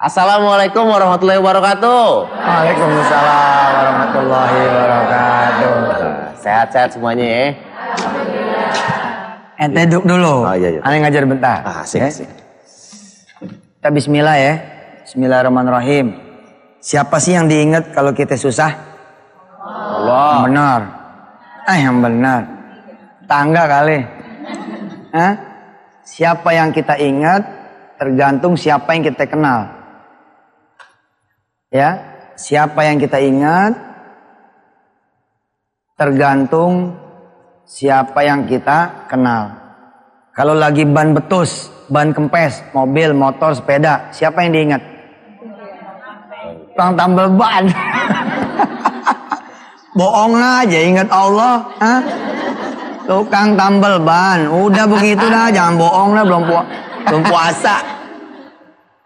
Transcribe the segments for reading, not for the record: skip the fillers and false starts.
Assalamualaikum warahmatullahi wabarakatuh. Waalaikumsalam warahmatullahi wabarakatuh. Sehat-sehat semuanya ya. Ente duduk dulu. Oh, iya. Ane ngajar bentar. Asik. Kita bismillah ya. Bismillahirrahmanirrahim. Siapa sih yang diingat kalau kita susah? Allah. Yang benar. Yang benar. Tangga kali. Siapa yang kita ingat tergantung siapa yang kita kenal. Ya, siapa yang kita ingat tergantung siapa yang kita kenal. Kalau lagi ban betus, ban kempes, mobil, motor, sepeda, siapa yang diingat? Tukang tambal ban. Bohong aja ingat Allah. Tukang tambal ban. Udah begitu dah, jangan bohong dah, belum puasa.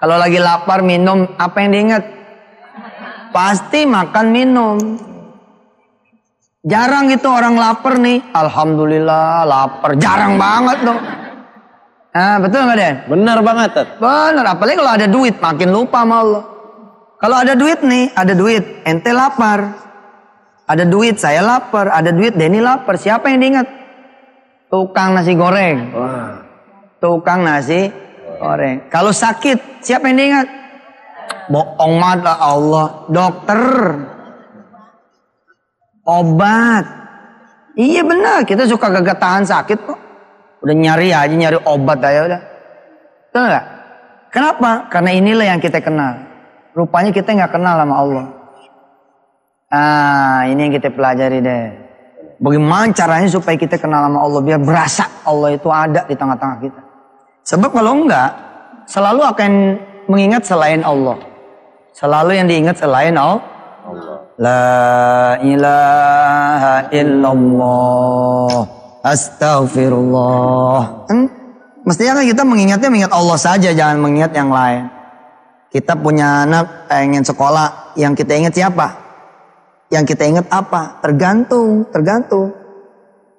Kalau lagi lapar minum, apa yang diingat? Pasti makan minum. Jarang gitu orang lapar nih. Alhamdulillah lapar. Jarang banget dong. Betul nggak Den? Benar banget. Benar. Apalagi kalau ada duit makin lupa sama Allah. Kalau ada duit nih, ada duit. Ente lapar. Ada duit saya lapar. Ada duit Denny lapar. Siapa yang diingat? Tukang nasi goreng. Wah. Tukang nasi goreng. Kalau sakit siapa yang diingat? Bohong mata Allah. Dokter. Obat. Iya benar. Kita suka gak tahan sakit kok. Udah nyari obat aja udah. Betul gak? Kenapa? Karena inilah yang kita kenal. Rupanya kita gak kenal sama Allah. Ini yang kita pelajari deh. Bagaimana caranya supaya kita kenal sama Allah. Biar berasa Allah itu ada di tengah-tengah kita. Sebab kalau enggak, selalu akan mengingat selain Allah. Selalu yang diingat selain Allah. La ilaha illallah. Astaghfirullah. Mestinya kan kita mengingat Allah saja, jangan mengingat yang lain. Kita punya anak pengen sekolah, yang kita ingat siapa? Yang kita ingat apa? Tergantung.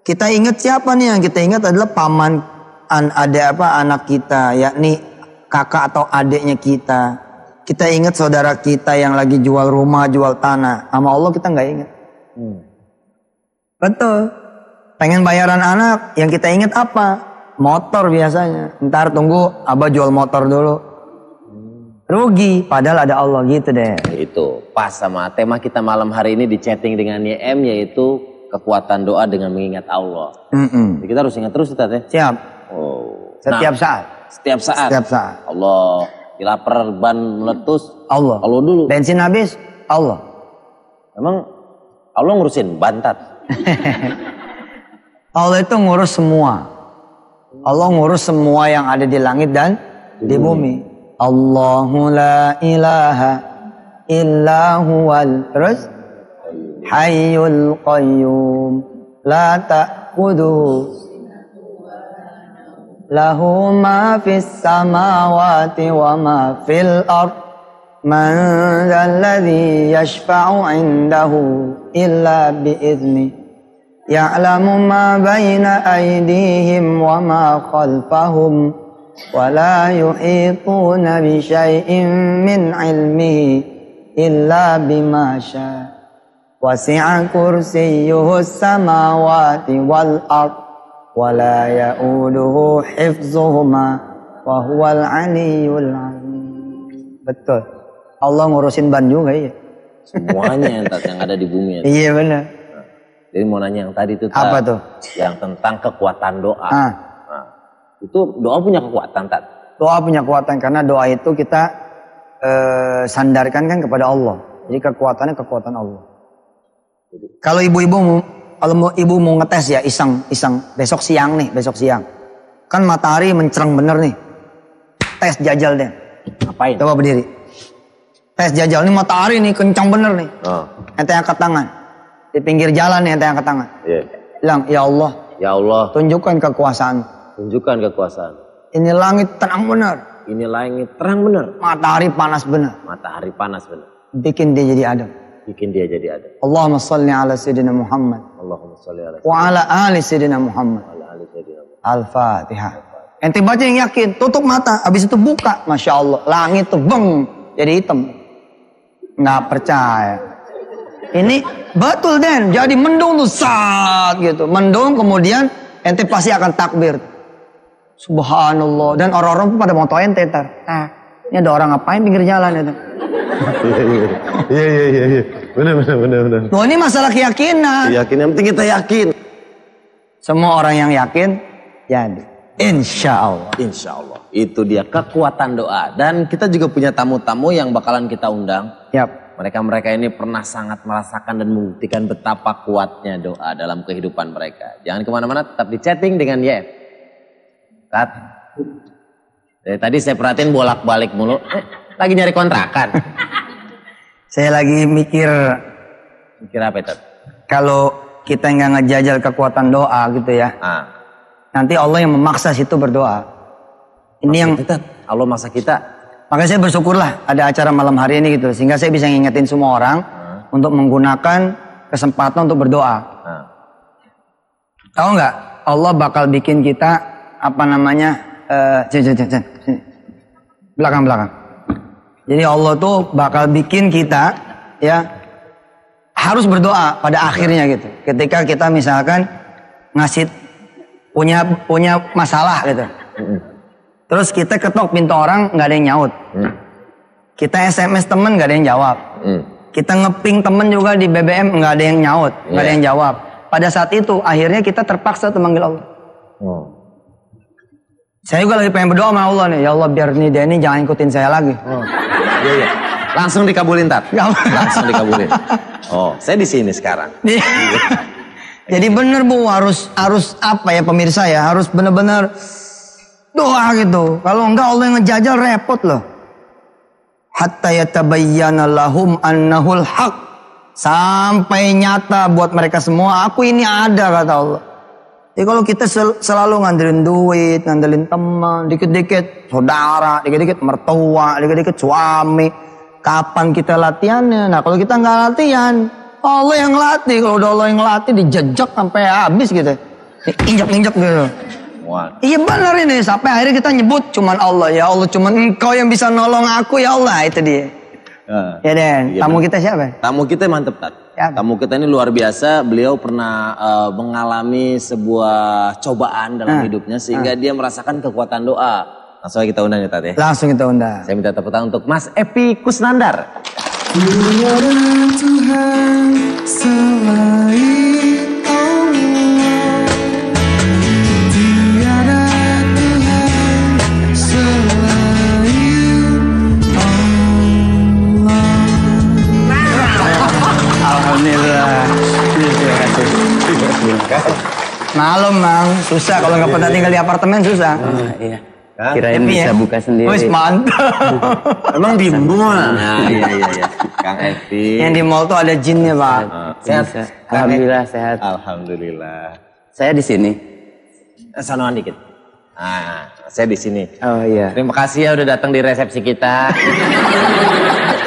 Kita ingat siapa nih? Yang kita ingat adalah paman anak kita, yakni kakak atau adiknya kita. Kita ingat saudara kita yang lagi jual rumah, jual tanah. Sama Allah kita nggak ingat. Betul. Pengen bayaran anak, yang kita ingat apa? Motor biasanya. Ntar tunggu abah jual motor dulu. Rugi, padahal ada Allah gitu deh. Itu pas sama tema kita malam hari ini di chatting dengan YM, yaitu kekuatan doa dengan mengingat Allah. Jadi kita harus ingat terus Ustaz ya. Siap. Setiap saat. Allah. Lapar, ban meletus, Allah. Allah dulu. Bensin habis, Allah. Emang Allah ngurusin bantat? Allah itu ngurus semua. Allah ngurus semua yang ada di langit dan di bumi. Allahu la ilaha illa huwal terus hayyul qayyum la ta'khudhuhu lahu ma fis samawati wa ma fil ard man dzalladzi yashfa'u 'indahu illa bi'idznihi ya'lamu ma baina aydihim wa ma khalfahum wa la yuhituna bi syai'in min 'ilmihi illa bima syaa wasi'a kursiyyuhu samawati wal ard wala ya'uduhu hifzuhuma wa huwal aliyyul azim. Betul. Allah ngurusin ban juga ya. Semuanya yang ada di bumi. Iya benar. Jadi mau nanya yang tadi itu apa tuh? Yang tentang kekuatan doa. Itu doa punya kekuatan Tat? Doa punya kekuatan karena doa itu kita sandarkan kan kepada Allah. Jadi kekuatannya kekuatan Allah. Kalau ibu-ibu mau ngetes ya iseng besok siang kan matahari mencerang bener nih, tes jajal deh. Ngapain? Coba berdiri, tes jajal nih, matahari nih kencang bener nih. Ente angkat tangan di pinggir jalan nih, ente angkat tangan. Bilang ya Allah tunjukkan kekuasaan. Ini langit terang bener, matahari panas bener, bikin dia jadi adem. Allahumma salli ala Sayyidina Muhammad wa ala ali Sayyidina Muhammad. Al-Fatihah. Ente baca yang yakin, tutup mata, habis itu buka, Masya Allah, langit tuh beng, jadi hitam. Nggak percaya. Ini betul Den, jadi mendung tuh saat gitu. Mendung kemudian ente pasti akan takbir. Subhanallah. Dan orang-orang pun pada moto ente ntar. Nah, ini ada orang ngapain pinggir jalan itu. Iya. Benar. Loh ini masalah keyakinan. Yakin, yang penting kita yakin. Semua orang yang yakin, jadi. Insya Allah. Insya Allah. Itu dia kekuatan doa. Dan kita juga punya tamu-tamu yang bakalan kita undang. Yap. Mereka ini pernah sangat merasakan dan membuktikan betapa kuatnya doa dalam kehidupan mereka. Jangan kemana-mana, tetap di chatting dengan YF. Tat. Dari tadi saya perhatiin bolak-balik mulu. Lagi nyari kontrakan. Saya lagi mikir. Mikir apa itu? Kalau kita nggak ngejajal kekuatan doa gitu ya. Nanti Allah yang memaksa situ berdoa. Ini yang Allah maksa kita. Makanya saya bersyukurlah ada acara malam hari ini gitu. Sehingga saya bisa ngingetin semua orang untuk menggunakan kesempatan untuk berdoa. Tahu nggak? Allah bakal bikin kita apa namanya? Belakang. Jadi Allah tuh bakal bikin kita ya harus berdoa pada akhirnya gitu. Ketika kita misalkan ngasih punya masalah gitu. Terus kita ketok pintu orang nggak ada yang nyaut. Kita SMS temen nggak ada yang jawab. Kita ngeping temen juga di BBM nggak ada yang nyaut, nggak ada yang jawab. Pada saat itu akhirnya kita terpaksa tuh manggil Allah. Saya juga lagi pengen berdoa sama Allah nih. Ya Allah biar nih dia ini jangan ikutin saya lagi. Iya. Langsung dikabulin Tat. Langsung dikabulin. Saya di sini sekarang. Jadi bener Bu harus apa ya pemirsa ya harus bener-bener doa gitu. Kalau enggak Allah yang ngejajal repot loh. Hatta yatabayyana lahum annahul haq. Sampai nyata buat mereka semua. Aku ini ada kata Allah. Jadi kalau kita selalu ngandelin duit, ngandelin teman, dikit-dikit saudara, dikit-dikit mertua, dikit-dikit suami. Kapan kita latihannya? Nah kalau kita nggak latihan, Allah yang latih. Kalau udah Allah yang latih dijejak sampai habis gitu. Injak-injak gitu. Iya benar ini, sampai akhirnya kita nyebut cuman Allah. Ya Allah cuman engkau yang bisa nolong aku ya Allah, itu dia. Ya Den, tamu kita siapa? Tamu kita mantep Tat. Tamu kita ini luar biasa, beliau pernah mengalami sebuah cobaan dalam hidupnya sehingga dia merasakan kekuatan doa. Langsung kita undang ya Tat ya. Langsung kita undang. Saya minta tepuk tangan untuk Mas Epi Kusnandar. Tiada Tuhan selain Malum Bang, susah kalau nggak pernah tinggal di apartemen susah. Iya. Kirain bisa buka sendiri. Wis mantap. Emang di mall. Iya. Kang Epi. Yang di mall tuh ada jinnya Pak. Sehat. Alhamdulillah sehat. Alhamdulillah. Saya di sini. Sanoan dikit. Saya di sini. Oh iya. Terima kasih ya udah datang di resepsi kita.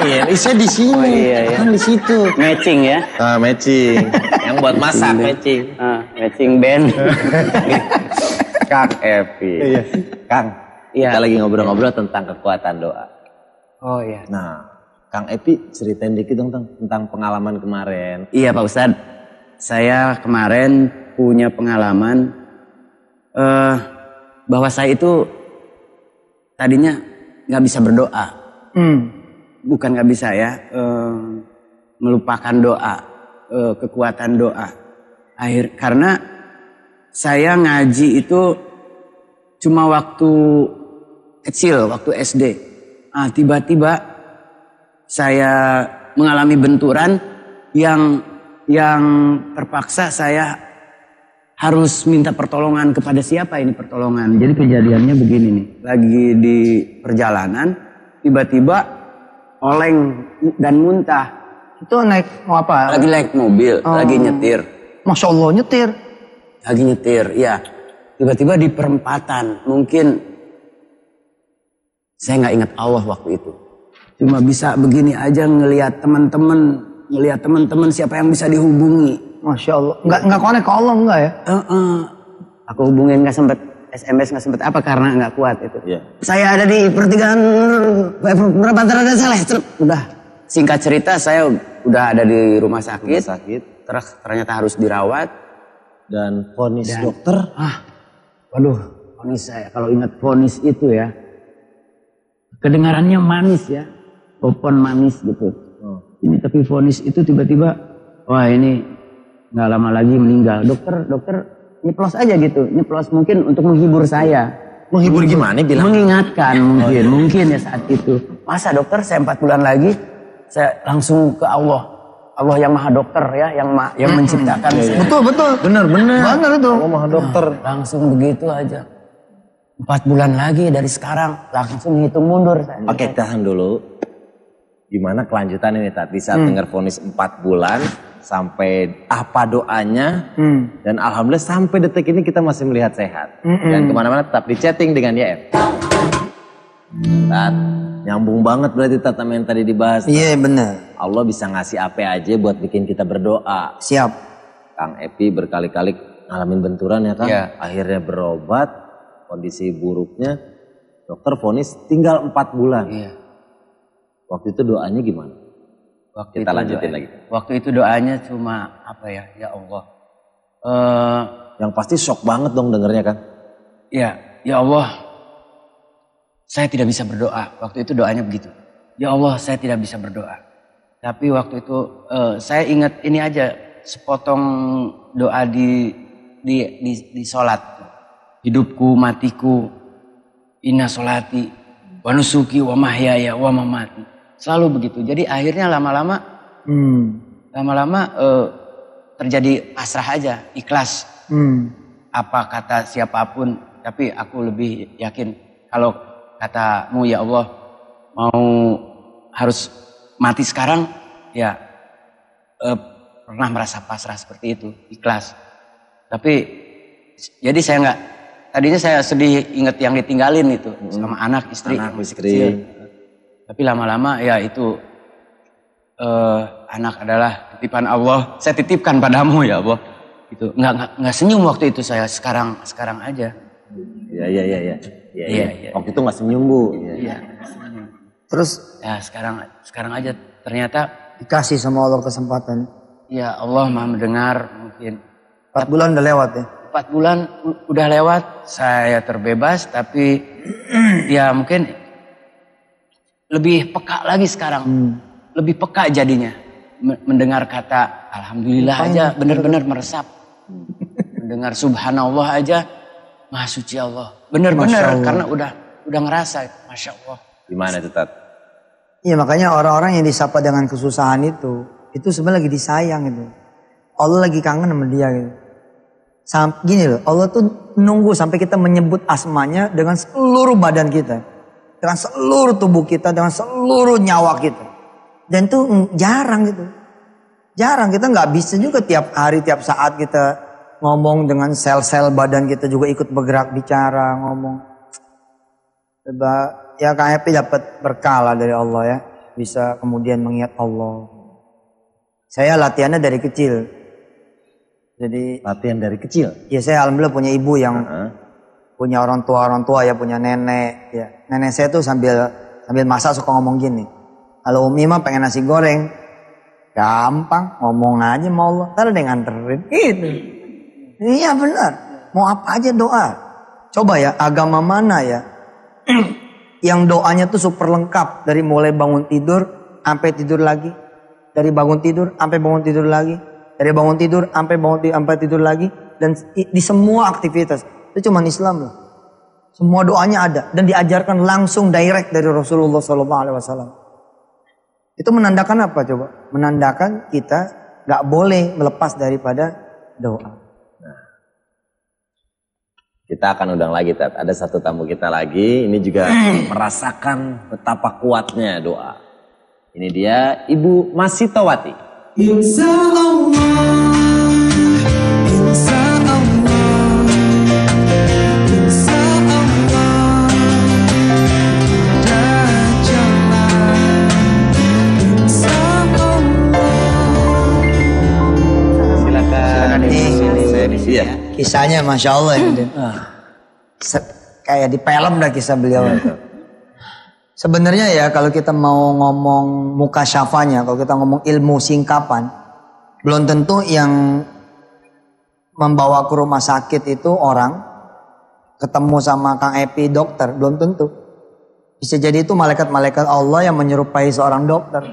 Iya, saya di sini. Oh iya. Kan di situ. Matching ya. Matching. Yang buat masak matching. Matching band. Kang Epi. Iya. Kang. Iya. Kita lagi ngobrol-ngobrol tentang kekuatan doa. Oh iya. Nah, Kang Epi ceritain dikit dong tentang pengalaman kemarin. Iya Pak Ustadz. Saya kemarin punya pengalaman bahwa saya itu tadinya nggak bisa berdoa. Bukan nggak bisa ya, melupakan doa, kekuatan doa. Karena saya ngaji itu cuma waktu kecil, waktu SD. Tiba-tiba saya mengalami benturan yang terpaksa saya harus minta pertolongan kepada siapa ini pertolongan. Jadi kejadiannya begini nih, lagi di perjalanan tiba-tiba oleng dan muntah. Itu naik mau apa? Lagi naik mobil, lagi nyetir. Masya Allah nyetir. Lagi nyetir, ya. Tiba-tiba di perempatan, mungkin saya nggak ingat Allah waktu itu. Cuma bisa begini aja ngelihat teman-teman siapa yang bisa dihubungi. Masya Allah. Nggak konek ke Allah enggak ya? Aku hubungin nggak sempet. SMS nggak sempet apa karena nggak kuat itu. Iya. Saya ada di pertigaan perapatan Raden Saleh. Udah singkat cerita saya udah ada di rumah sakit. Terus ternyata harus dirawat. Dan vonis dokter. Waduh, vonis saya kalau ingat vonis itu ya. Kedengarannya manis ya. Popon manis gitu. Ini tapi vonis itu tiba-tiba, wah ini nggak lama lagi meninggal. Dokter nyeplos aja gitu, nyeplos mungkin untuk menghibur saya. Menghibur gimana bilang? Mengingatkan mungkin ya saat itu. Masa dokter saya 4 bulan lagi, saya langsung ke Allah. Allah yang maha dokter ya, yang menciptakan saya. Betul. Benar itu. Allah maha dokter. Langsung begitu aja. 4 bulan lagi dari sekarang, langsung hitung mundur saya. Oke, tahan dulu. Gimana kelanjutan ini Tat? Di saat dengar vonis 4 bulan sampai apa doanya dan alhamdulillah sampai detik ini kita masih melihat sehat. Dan kemana-mana tetap di chatting dengan YF. Tat, nyambung banget berarti Tat sama yang tadi dibahas. Iya benar. Allah bisa ngasih apa aja buat bikin kita berdoa. Siap. Kang Epi berkali-kali ngalamin benturan ya Kang. Iya. Akhirnya berobat, kondisi buruknya dokter vonis tinggal 4 bulan. Iya. Waktu itu doanya gimana? Kita lanjutin lagi. Waktu itu doanya cuma apa ya Allah. Yang pasti shock banget dong dengernya kan? Ya Allah, saya tidak bisa berdoa. Waktu itu doanya begitu. Ya Allah, saya tidak bisa berdoa. Tapi waktu itu saya ingat ini aja, sepotong doa di sholat. Hidupku, matiku, inna sholati, wa nusuki, wa mahyaya, wa mamati. Selalu begitu. Jadi akhirnya lama-lama terjadi pasrah aja, ikhlas. Apa kata siapapun, tapi aku lebih yakin kalau katamu ya Allah mau harus mati sekarang, ya pernah merasa pasrah seperti itu, ikhlas. Tapi jadi saya nggak, tadinya saya sedih ingat yang ditinggalin itu sama anak istri. Tapi lama-lama ya itu anak adalah titipan Allah. Saya titipkan padamu ya Allah. Itu nggak senyum waktu itu saya, sekarang aja. Iya. Waktu itu nggak senyum Bu. Iya. Terus ya sekarang aja ternyata dikasih sama Allah kesempatan. Ya Allah maha mendengar mungkin. 4 bulan udah lewat ya. 4 bulan udah lewat, saya terbebas tapi ya mungkin lebih peka lagi sekarang. Lebih peka jadinya. Mendengar kata alhamdulillah aja benar-benar meresap. Mendengar subhanallah aja maha suci Allah. Benar-benar karena udah ngerasa Masya Allah. Gimana itu Tat? Iya makanya orang-orang yang disapa dengan kesusahan itu sebenarnya lagi disayang gitu. Allah lagi kangen sama dia gitu. Gini loh, Allah tuh nunggu sampai kita menyebut asmanya dengan seluruh badan kita. Dengan seluruh tubuh kita, dengan seluruh nyawa kita. Dan itu jarang gitu. Jarang, kita nggak bisa juga tiap hari, tiap saat kita ngomong dengan sel-sel badan kita juga ikut bergerak, bicara, ngomong. Ya Kang Epi dapat berkah lah dari Allah ya. Bisa kemudian mengingat Allah. Saya latihannya dari kecil. Jadi latihan dari kecil? Ya saya alhamdulillah punya ibu yang punya orang tua ya, punya nenek ya. Nenek saya tuh sambil masak suka ngomong gini. Kalau Umi mah pengen nasi goreng, gampang ngomong aja sama Allah, ntar ada yang nganterin gitu. Iya benar, mau apa aja doa. Coba ya, agama mana ya yang doanya tuh super lengkap, dari mulai bangun tidur sampai tidur lagi, dari bangun tidur sampai bangun tidur lagi, dari bangun tidur sampai tidur lagi, dan di semua aktivitas. Itu cuma Islam lah. Semua doanya ada dan diajarkan langsung direct dari Rasulullah SAW. Itu menandakan apa coba? Menandakan kita gak boleh melepas daripada doa. Nah, kita akan undang lagi Tat. Ada satu tamu kita lagi. Ini juga merasakan betapa kuatnya doa. Ini dia Ibu Masitowati. Insya Allah. Iya. Kisahnya Masya Allah ya. Kayak di film dah kisah beliau. Sebenarnya ya kalau kita mau ngomong muka syafanya, kalau kita ngomong ilmu singkapan, belum tentu yang membawa ke rumah sakit itu orang, ketemu sama Kang Epi dokter, belum tentu. Bisa jadi itu malaikat-malaikat Allah yang menyerupai seorang dokter.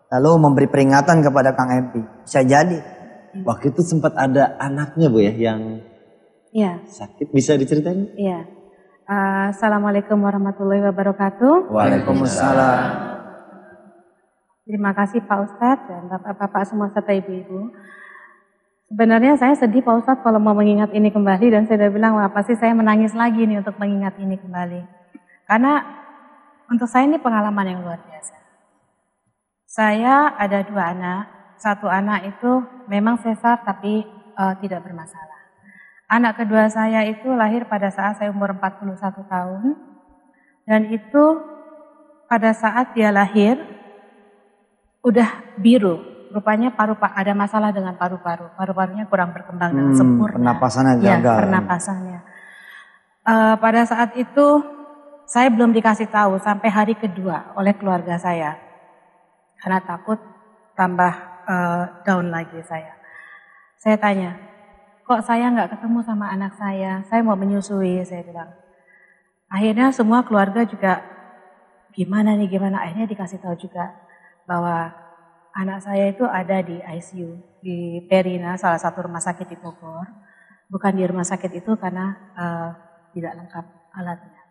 Lalu memberi peringatan kepada Kang Epi. Bisa jadi. Waktu itu sempat ada anaknya Bu ya yang sakit, bisa diceritain? Iya. Assalamualaikum warahmatullahi wabarakatuh. Waalaikumsalam. Terima kasih Pak Ustadz dan Bapak-Bapak semua serta Ibu-Ibu. Sebenarnya saya sedih Pak Ustadz kalau mau mengingat ini kembali, dan saya sudah bilang wah pasti saya menangis lagi nih untuk mengingat ini kembali. Karena untuk saya ini pengalaman yang luar biasa. Saya ada 2 anak, 1 anak itu memang sesar tapi tidak bermasalah. Anak kedua saya itu lahir pada saat saya umur 41 tahun. Dan itu pada saat dia lahir udah biru. Rupanya ada masalah dengan paru-paru. Paru-parunya kurang berkembang dengan sempurna. Pernapasannya gagal. Ya, pernapasannya. Pada saat itu saya belum dikasih tahu sampai hari kedua oleh keluarga saya. Karena takut tambah down lagi saya. Saya tanya, kok saya nggak ketemu sama anak saya mau menyusui, saya bilang. Akhirnya semua keluarga juga gimana, akhirnya dikasih tahu juga bahwa anak saya itu ada di ICU, di Perina, salah satu rumah sakit di Bogor. Bukan di rumah sakit itu karena tidak lengkap alatnya.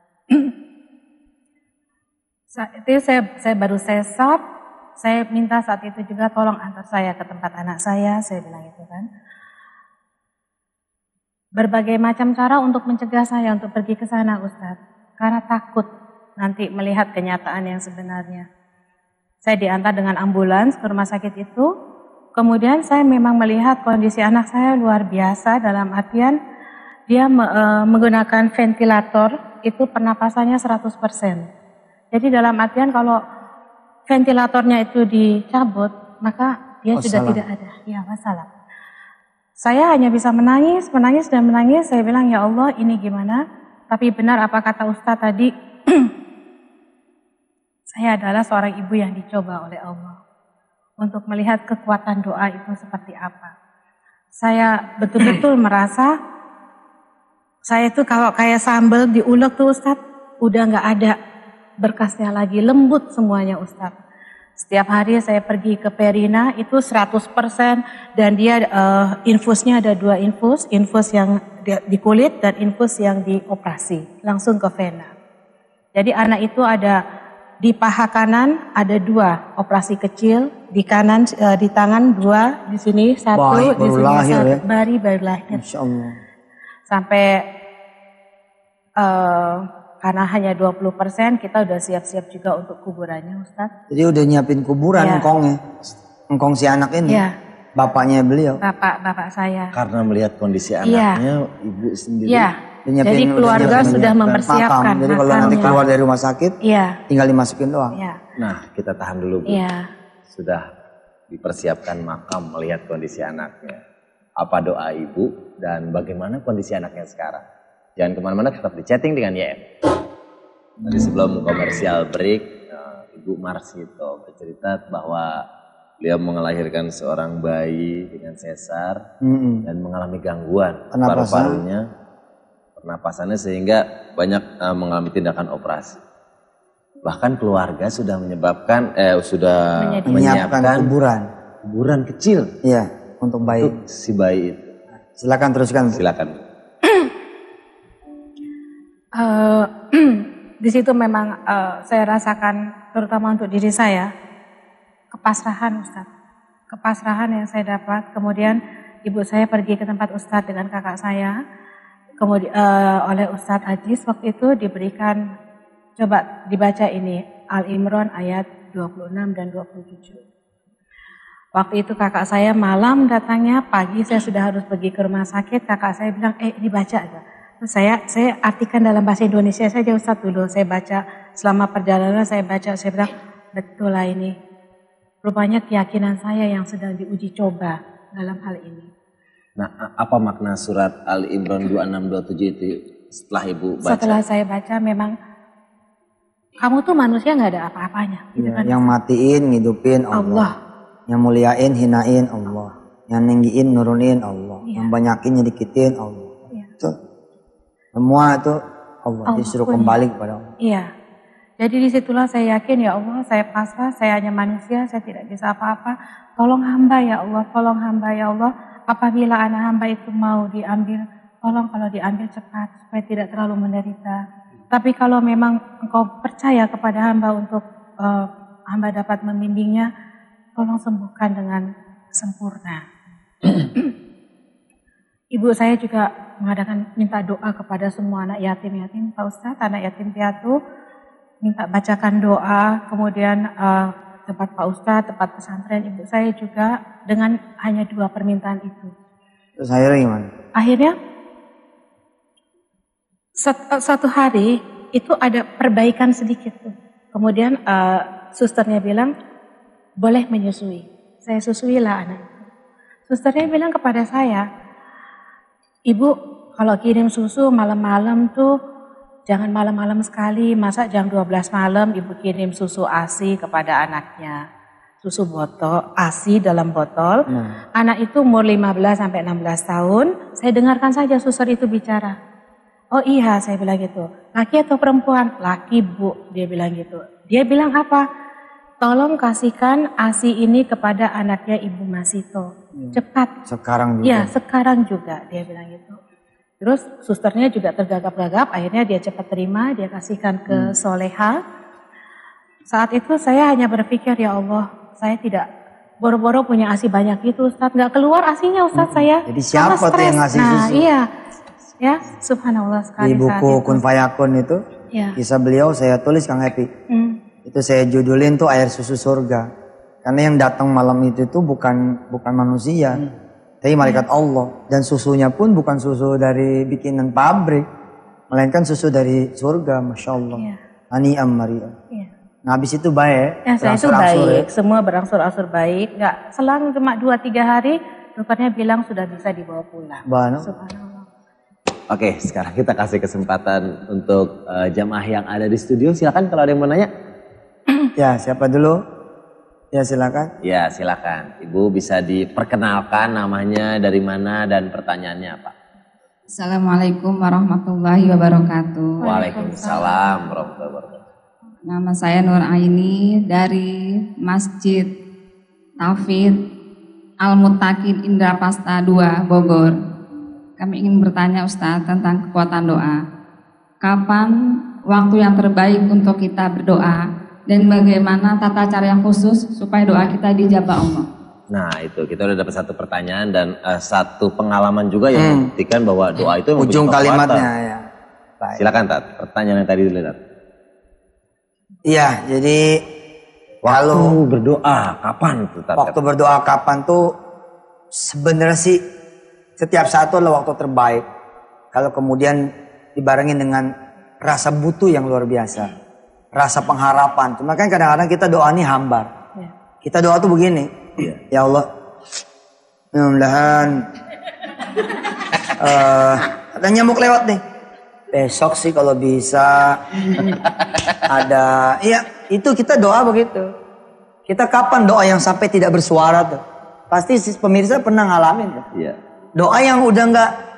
Saat itu saya baru sesar, saya minta saat itu juga tolong antar saya ke tempat anak saya bilang itu kan. Berbagai macam cara untuk mencegah saya untuk pergi ke sana Ustadz. Karena takut nanti melihat kenyataan yang sebenarnya. Saya diantar dengan ambulans ke rumah sakit itu. Kemudian saya memang melihat kondisi anak saya luar biasa dalam artian dia menggunakan ventilator, itu pernapasannya 100%. Jadi dalam artian kalau ventilatornya itu dicabut, maka dia sudah tidak ada. Ya, wassalam. Saya hanya bisa menangis. Saya bilang, ya Allah ini gimana? Tapi benar apa kata Ustadz tadi, saya adalah seorang ibu yang dicoba oleh Allah. Untuk melihat kekuatan doa itu seperti apa. Saya betul-betul merasa, saya itu kalau kayak sambal diulek tuh Ustadz, udah gak ada berkasnya lagi, lembut semuanya Ustadz. Setiap hari saya pergi ke Perina itu 100% dan dia infusnya ada 2 infus yang di kulit dan infus yang di operasi, langsung ke vena. Jadi anak itu ada di paha kanan ada 2 operasi kecil, di kanan di tangan 2, di sini 1, di sini 1, baru lahir. Masya Allah. Sampai karena hanya 20%, kita udah siap-siap juga untuk kuburannya Ustadz. Jadi udah nyiapin kuburan engkongnya. Engkong si anak ini. Ya. Bapaknya beliau. Bapak saya. Karena melihat kondisi anaknya, ibu sendiri. Iya. Jadi keluarga sudah mempersiapkan makam. Jadi kalau nanti keluar dari rumah sakit, tinggal dimasukin doang. Ya. Nah, kita tahan dulu Bu. Iya. Sudah dipersiapkan makam melihat kondisi anaknya. Apa doa ibu dan bagaimana kondisi anaknya sekarang? Jangan kemana-mana, tetap di chatting dengan YM. Tadi sebelum komersial break, Ibu Marsito bercerita bahwa beliau melahirkan seorang bayi dengan sesar dan mengalami gangguan paru-parunya, pernapasannya sehingga banyak mengalami tindakan operasi. Bahkan keluarga sudah menyiapkan kuburan kecil. Iya, untuk bayi. Untuk si bayi itu. Silakan teruskan. Silakan. Di situ memang saya rasakan terutama untuk diri saya kepasrahan Ustadz, kepasrahan yang saya dapat. Kemudian ibu saya pergi ke tempat Ustadz dengan kakak saya, kemudian oleh Ustadz Ajis waktu itu diberikan, coba dibaca ini Al Imran ayat 26 dan 27. Waktu itu kakak saya malam datangnya, pagi saya sudah harus pergi ke rumah sakit. Kakak saya bilang, dibaca aja. Terus saya artikan dalam bahasa Indonesia saja Ustadz dulu. Saya baca selama perjalanan, saya bilang, betul lah ini. Rupanya keyakinan saya yang sedang diuji coba dalam hal ini. Nah, apa makna surat Al Imran 26-27 itu setelah ibu baca? Setelah saya baca memang kamu tuh manusia nggak ada apa-apanya. Gitu Ya, kan. yang matiin, ngidupin Allah. Allah. Yang muliain, hinain Allah. Yang ninggiin, nurunin Allah. Iya. Yang banyakin, nyedikitin Allah. Iya. Itu semua itu Allah. Allah Disuruh punya. kembali kepada Allah. Iya. Jadi disitulah saya yakin ya Allah, saya pasrah, saya hanya manusia, saya tidak bisa apa-apa. Tolong hamba ya Allah, tolong hamba ya Allah. Apabila anak hamba itu mau diambil, tolong kalau diambil cepat supaya tidak terlalu menderita. Tapi kalau memang engkau percaya kepada hamba untuk hamba dapat membimbingnya, tolong sembuhkan dengan sempurna. Ibu saya juga mengadakan minta doa kepada semua anak yatim-yatim, Pak Ustadz, anak yatim piatu, minta bacakan doa, kemudian tempat Pak Ustadz, tempat pesantren ibu saya juga dengan hanya 2 permintaan itu. Terus akhirnya gimana? Akhirnya satu hari itu ada perbaikan sedikit tuh. Kemudian susternya bilang boleh menyusui. Saya susuilah anak itu. Susternya bilang kepada saya, Ibu kalau kirim susu malam-malam tuh jangan malam-malam sekali, masa jam 12 malam ibu kirim susu ASI kepada anaknya. Susu botol, ASI dalam botol. Anak itu umur 15 sampai 16 tahun, saya dengarkan saja suster itu bicara. Oh iya, saya bilang gitu. Laki atau perempuan? Laki Bu, dia bilang gitu. Dia bilang apa? Tolong kasihkan ASI ini kepada anaknya Ibu Masito. Cepat. Sekarang juga. Ya, sekarang juga dia bilang gitu. Terus susternya juga tergagap-gagap, akhirnya dia cepat terima, dia kasihkan ke Soleha. Saat itu saya hanya berpikir, ya Allah, saya tidak boro-boro punya ASI banyak itu Ustaz, nggak keluar ASInya Ustaz saya. Jadi siapa tuh yang ngasih nah, susu? Iya, ya subhanallah sekali Di saat buku itu. Kun Fayakun itu, Ya. kisah beliau saya tulis Kang Happy. Itu saya judulin tuh air susu surga. Karena yang datang malam itu tuh bukan manusia, tapi malaikat Allah. Dan susunya pun bukan susu dari bikinan pabrik, melainkan susu dari surga, masya Allah. Iya. Ani'am Maria. Iya. Nah habis itu baik, Ya, saya itu berangsur-angsur baik, semua berangsur-angsur baik. Nggak selang cuma 2-3 hari, dokternya bilang sudah bisa dibawa pulang. Bano. Subhanallah. Oke, sekarang kita kasih kesempatan untuk jamaah yang ada di studio. Silakan kalau ada yang mau nanya. Ya siapa dulu? Ya silakan. Ya, silakan. Ibu bisa diperkenalkan namanya, dari mana, dan pertanyaannya apa. Assalamualaikum warahmatullahi wabarakatuh. Waalaikumsalam warahmatullahi wabarakatuh. Nama saya Nur Aini dari Masjid Tauhid Al-Muttaqin Indrapasta 2 Bogor. Kami ingin bertanya Ustaz tentang kekuatan doa. Kapan waktu yang terbaik untuk kita berdoa? Dan bagaimana tata cara yang khusus supaya doa kita dijabah Allah? Nah itu, kita udah dapat satu pertanyaan dan satu pengalaman juga yang membuktikan bahwa doa itu mempunyai Ujung kekuatan. kalimatnya ya. Baik. Silakan Tat, pertanyaan yang tadi dulu Tat. Iya, jadi Waktu kalau berdoa, kapan tuh Tat? waktu berdoa kapan tuh sebenarnya sih setiap saat itu adalah waktu terbaik. Kalau kemudian dibarengin dengan rasa butuh yang luar biasa. Rasa pengharapan. Cuma kan kadang-kadang kita doa ini hambar. Ya. Kita doa tuh begini. Ya Allah. Mudah-mudahan ada nyamuk lewat nih. Besok sih kalau bisa ada. Iya, itu kita doa begitu. Kita kapan doa yang sampai tidak bersuara tuh? Pasti pemirsa pernah ngalamin tuh. Iya. Doa yang udah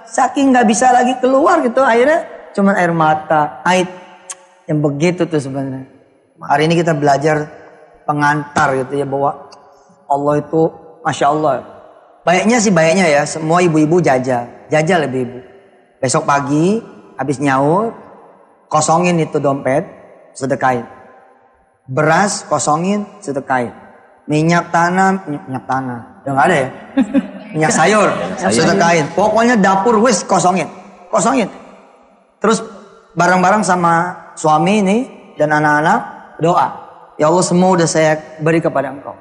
saking nggak bisa lagi keluar gitu, akhirnya cuman air mata, air yang begitu tuh sebenarnya. Hari ini kita belajar pengantar gitu ya, bahwa Allah itu masya Allah. Baiknya ya, semua ibu-ibu jajal ibu-ibu. Besok pagi habis nyaur, kosongin itu dompet, sedekahin. Beras kosongin, sedekahin. Minyak tanah, udah nggak ada ya. Minyak sayur, sedekahin. Pokoknya dapur wis kosongin. Terus bareng-bareng sama suami ini dan anak-anak doa. Ya Allah, semua udah saya beri kepada Engkau.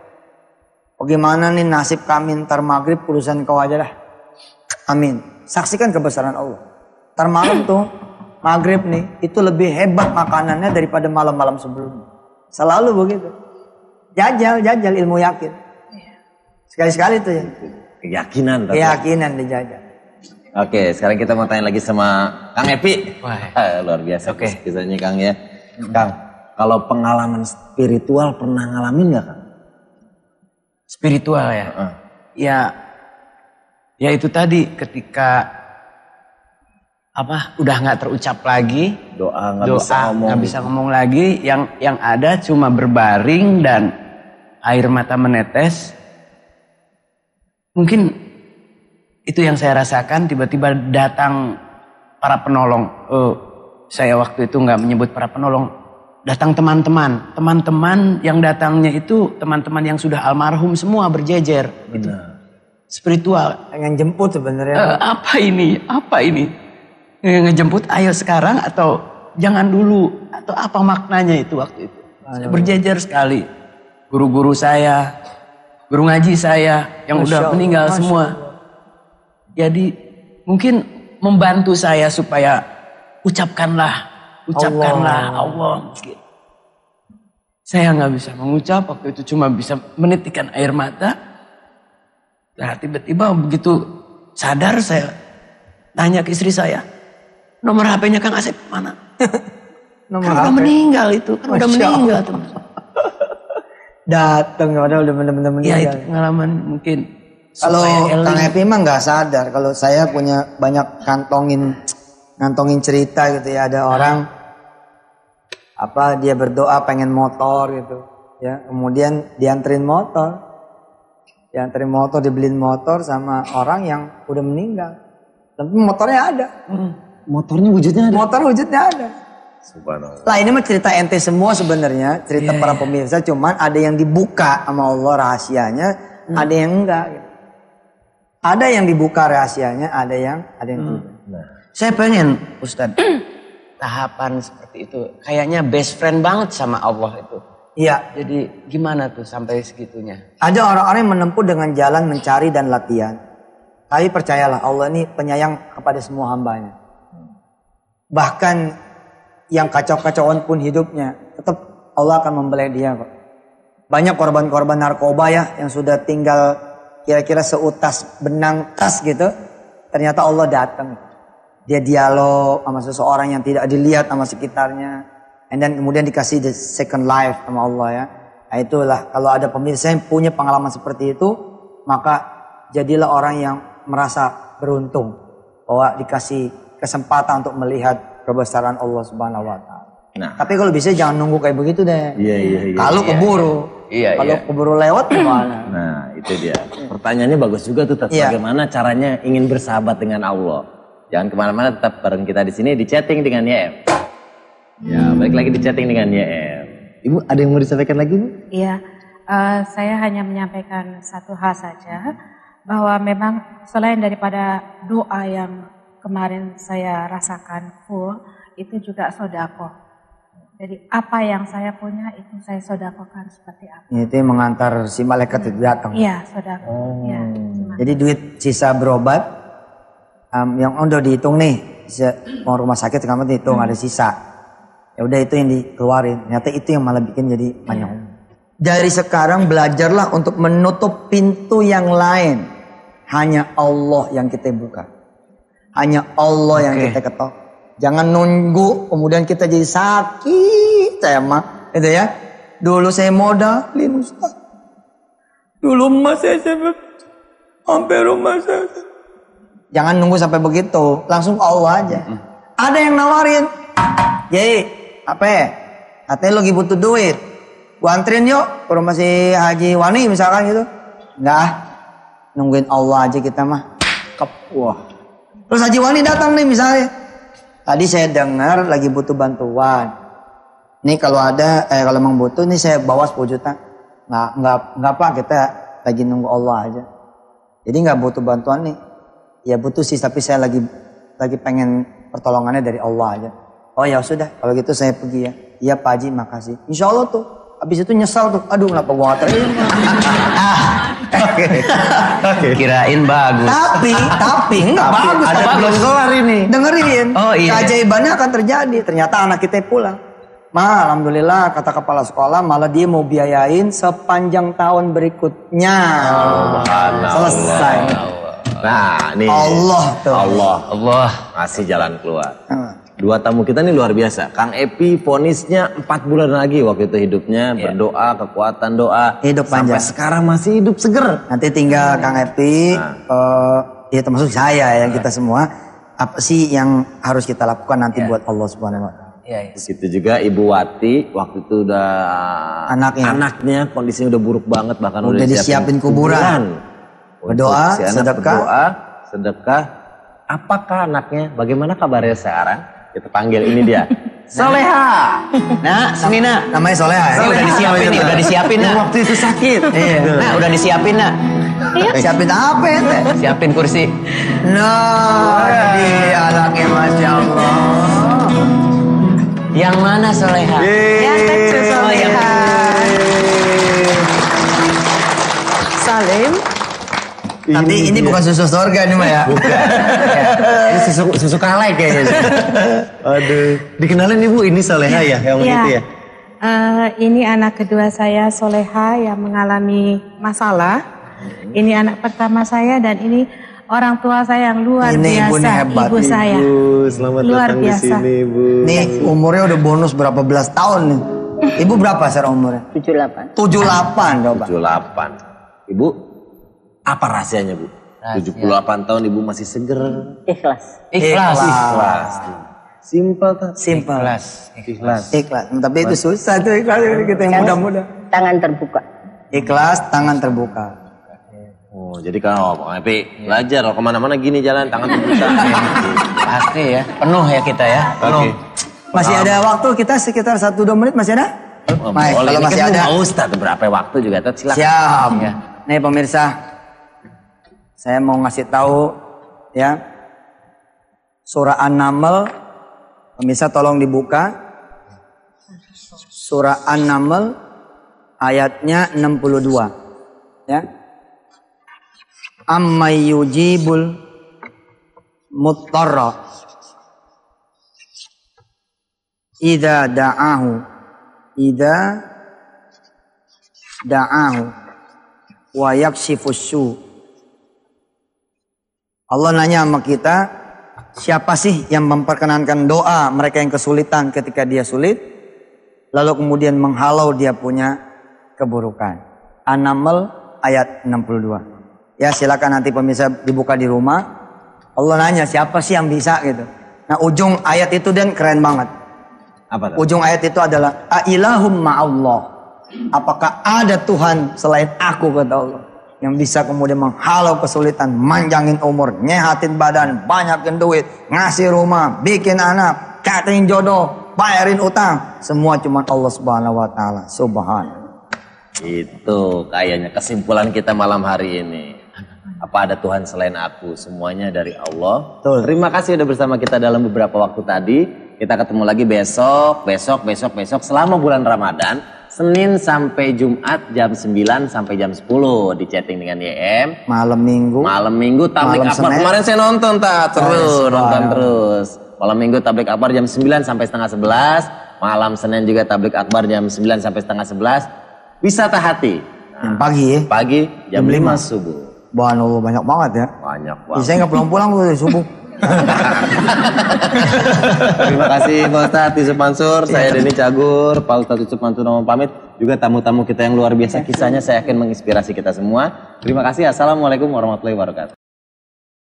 Bagaimana nih nasib kami ntar maghrib, urusan Engkau aja lah. Amin. Saksikan kebesaran Allah. Ntar malam tuh maghrib nih itu lebih hebat makanannya daripada malam-malam sebelumnya. Selalu begitu. Jajal ilmu yakin. Sekali-sekali tuh ya. Keyakinan. Keyakinan dijajal. Oke, sekarang kita mau tanya lagi sama Kang Epi. Wah. Luar biasa Oke. kisahnya Kang ya. Kang, kalau pengalaman spiritual pernah ngalamin nggak Kang? Spiritual ya. Ya itu tadi ketika udah nggak terucap lagi, Doa nggak bisa ngomong lagi, yang ada cuma berbaring dan air mata menetes. Mungkin itu yang saya rasakan, tiba-tiba datang para penolong. Saya waktu itu nggak menyebut para penolong, datang teman-teman yang datangnya itu teman-teman yang sudah almarhum semua berjejer. Gitu. Spiritual. Pengen jemput sebenarnya. Apa ini? Ngejemput ayo sekarang atau jangan dulu, atau apa maknanya itu waktu itu? Saya berjejer sekali. Guru-guru saya, guru ngaji saya yang udah meninggal semua. Jadi mungkin membantu saya supaya ucapkanlah Allah. Saya nggak bisa mengucap waktu itu, cuma bisa menitikkan air mata. Nah tiba-tiba begitu sadar saya tanya ke istri saya, nomor HP-nya Kang Asep mana? Nomor kan udah meninggal itu, kan udah meninggal teman. Datang udah bener-bener meninggal. Ya itu pengalaman mungkin. Kalau Kang Epi mah nggak sadar. Kalau saya punya banyak ngantongin cerita gitu ya. Ada orang dia berdoa pengen motor gitu ya. Kemudian dianterin motor, dibeliin motor sama orang yang udah meninggal. Tapi motornya ada. Motornya wujudnya ada. Motor wujudnya ada. Subhanallah. Lah ini mah cerita ente semua sebenarnya, cerita para pemirsa, cuman ada yang dibuka sama Allah rahasianya, ada yang enggak gitu. Ada yang dibuka rahasianya, ada yang tidak. Saya pengen Ustadz tahapan seperti itu. Kayaknya best friend banget sama Allah itu. Iya. Jadi gimana tuh sampai segitunya? Ada orang-orang yang menempuh dengan jalan mencari dan latihan. Tapi percayalah Allah ini penyayang kepada semua hambanya. Bahkan yang kacau-kacauan pun hidupnya, tetap Allah akan membelai dia kok. Banyak korban-korban narkoba ya yang sudah tinggal kira-kira seutas benang tas gitu. Ternyata Allah datang. Dia dialog sama seseorang yang tidak dilihat sama sekitarnya. And then kemudian dikasih the second life sama Allah ya. Nah itulah kalau ada pemirsa yang punya pengalaman seperti itu, maka jadilah orang yang merasa beruntung bahwa dikasih kesempatan untuk melihat kebesaran Allah Subhanahu wa taala. Nah. Tapi kalau bisa jangan nunggu kayak begitu deh. Iya. Kalau keburu. Kalau keburu lewat gimana? Nah, itu dia. Pertanyaannya bagus juga tuh, bagaimana caranya ingin bersahabat dengan Allah. Jangan kemana-mana, tetap bareng kita di sini di chatting dengan YM. Ya, balik lagi di chatting dengan YM. Ibu, ada yang mau disampaikan lagi, Bu? Iya, saya hanya menyampaikan satu hal saja, bahwa memang selain daripada doa yang kemarin saya rasakan full, itu juga sodako. Jadi apa yang saya punya itu saya sodakokan seperti apa. Itu yang mengantar si malaikat itu datang. Iya, sodako. Ya, jadi duit sisa berobat yang udah dihitung nih, mau rumah sakit kamu dihitung ada sisa. Ya udah itu yang dikeluarin. Ternyata itu yang malah bikin jadi banyak. Dari sekarang belajarlah untuk menutup pintu yang lain. Hanya Allah yang kita buka. Hanya Allah yang kita ketok. Jangan nunggu kemudian kita jadi sakit. Saya mah gitu ya. Dulu saya modalin Ustaz. Dulu emas saya sampai rumah saya. Jangan nunggu sampai begitu. Langsung Allah aja. Ada yang nawarin. Jadi apa ya? Katanya lagi butuh duit. Gua anterin yuk ke rumah si Haji Wani misalkan gitu. Enggak. Nungguin Allah aja kita mah. Wah. Terus Haji Wani datang nih misalnya. Tadi saya dengar lagi butuh bantuan. Nih kalau ada, kalau emang butuh nih saya bawa 10 juta. Nggak Pak, kita lagi nunggu Allah aja. Jadi nggak butuh bantuan nih. Ya butuh sih, tapi saya lagi pengen pertolongannya dari Allah aja. Oh ya sudah, kalau gitu saya pergi ya. Iya Pak Haji, makasih. Insya Allah tuh. Habis itu nyesal tuh. Aduh kenapa gua nggak terima. Kirain bagus. Tapi enggak bagus. Ada belum kelar ini. Dengerin. Oh iya. Keajaibannya akan terjadi. Ternyata anak kita pulang. Alhamdulillah kata kepala sekolah malah dia mau biayain sepanjang tahun berikutnya. Selesai. Nah, nih. Allah tuh. Allah ngasih jalan keluar. Dua tamu kita nih luar biasa. Kang Epi vonisnya 4 bulan lagi waktu itu hidupnya. Berdoa, kekuatan doa. Hidup panjang. Sampai sekarang masih hidup seger. Nanti tinggal Kang Epi, ya termasuk saya yang kita semua. Apa sih yang harus kita lakukan nanti buat Allah Subhanahu Wa Taala? Begitu juga Ibu Wati waktu itu udah anaknya kondisinya udah buruk banget, bahkan udah disiapin kuburan. Berdoa, sedekah. Apakah anaknya? Bagaimana kabarnya sekarang? Kita panggil ini dia. Soleha. Nah, sini nak. Namanya Soleha. Ini udah disiapin nih, udah disiapin nak. Waktu itu sakit. Nah, udah disiapin nak. Siapin apa ya teh? Siapin kursi. Nah, jadi anaknya Masya Allah. Yang mana Soleha? Yang kecil Soleha. Salim. Tapi ini bukan susu surga nih Mbak ya. Bukan. Ini susu kalai kayaknya. Aduh. Dikenalin Ibu, ini Soleha ya yang itu ya? Ini anak kedua saya Soleha yang mengalami masalah. Ini anak pertama saya dan ini orang tua saya yang luar biasa. Ibu saya. Selamat luar datang biasa. di sini Ibu. Nih umurnya udah bonus berapa belas tahun nih. Ibu berapa sekarang umurnya? 78. 78 coba. 78. Ibu, apa rahasianya Bu? 78 tahun Ibu masih seger. Ikhlas. Simpel tuh. Simpel. Ikhlas. Tapi itu susah tuh ikhlas kita yang muda-muda. Tangan terbuka. Ikhlas, tangan terbuka. Oh, jadi kalau Bang Epi belajar kalau kemana-mana gini jalan tangan terbuka. Pasti ya. Penuh ya kita ya. Penuh. Masih ada waktu kita sekitar 1-2 menit masih ada? Baik, kalau masih ada. Ustaz berapa waktu juga tuh silakan. Siap. Ya. Nih pemirsa, saya mau ngasih tahu ya surah An-Naml. Pemirsa tolong dibuka. Surah An-Naml ayatnya 62. Ya. Ammay yujibul muttarra idza da'ahu wa yakshifus su. Allah nanya sama kita, siapa sih yang memperkenankan doa mereka yang kesulitan ketika dia sulit, lalu kemudian menghalau dia punya keburukan. An-Naml ayat 62. Ya silakan nanti pemirsa dibuka di rumah. Allah nanya siapa sih yang bisa gitu. Nah ujung ayat itu dan keren banget. Apa tuh? Ujung ayat itu adalah Ailahum ma'allah. Apakah ada Tuhan selain aku kata Allah. Yang bisa kemudian menghalau kesulitan, manjangin umur, nyehatin badan, banyakin duit, ngasih rumah, bikin anak, catering jodoh, bayarin utang. Semua cuma Allah Subhanahu Wa Taala. Subhanahu. Itu kayaknya kesimpulan kita malam hari ini. Apa ada Tuhan selain aku? Semuanya dari Allah. Betul. Terima kasih udah bersama kita dalam beberapa waktu tadi. Kita ketemu lagi besok selama bulan Ramadan. Senin sampai Jumat jam 9 sampai jam 10 di chatting dengan YM. Malam Minggu tablik akbar. Kemarin saya nonton nonton terus. Malam Minggu tablik akbar jam 9 sampai setengah 11. Malam Senin juga tablik akbar jam 9 sampai setengah 11. Wisata hati. Yang pagi ya? Pagi jam 5 subuh. Allah banyak banget ya. Banyak banget. Saya nggak pulang-pulang dari subuh. Terima kasih Pak Ustadz Yusuf Mansur. Saya Denny Cagur, Pak Ustadz Yusuf Mansur mohon pamit. Juga tamu-tamu kita yang luar biasa kisahnya saya yakin menginspirasi kita semua. Terima kasih. Assalamualaikum warahmatullahi wabarakatuh.